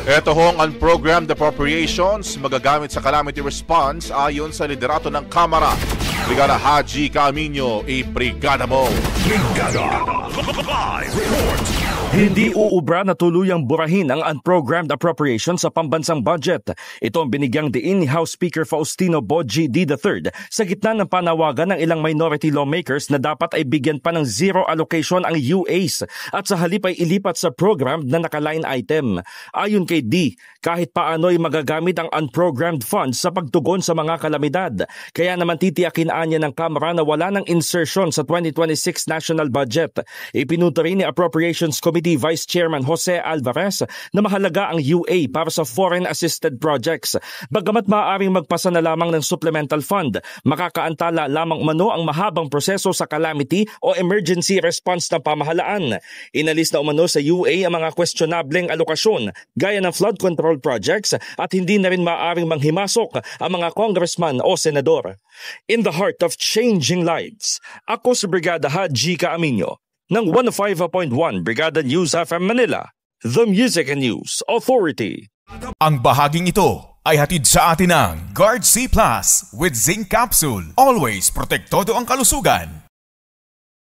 Ito hong unprogrammed appropriations magagamit sa calamity response ayon sa liderato ng Kamara. Brigada Haji Camino, i-brigada mo! Brigada! Live report! Hindi uubra na tuluyang burahin ang unprogrammed appropriation sa pambansang budget. Ito ang binigyang diin ni House Speaker Faustino Boji D. III sa gitna ng panawagan ng ilang minority lawmakers na dapat ay bigyan pa ng zero allocation ang UAs at sa halip ay ilipat sa programmed na nakaline item. Ayon kay D, kahit paano ay magagamit ang unprogrammed funds sa pagtugon sa mga kalamidad. Kaya naman titiyakin niya ng Kamara na wala ng insertion sa 2026 national budget. Ipinuto rin ni Appropriations Committee Vice Chairman Jose Alvarez na mahalaga ang UA para sa foreign-assisted projects. Bagamat maaaring magpasa na lamang ng supplemental fund, makakaantala lamang umano ang mahabang proseso sa calamity o emergency response ng pamahalaan. Inalis na umano sa UA ang mga questionableng alokasyon gaya ng flood control projects at hindi na rin maaaring manghimasok ang mga congressman o senador. In the heart of changing lives, ako si Brigada Haji Camino ng 105.1 Brigada News FM Manila, The Music and News Authority. Ang bahaging ito ay hatid sa atin ng Guard C Plus with Zinc Capsule. Always protektado ang kalusugan.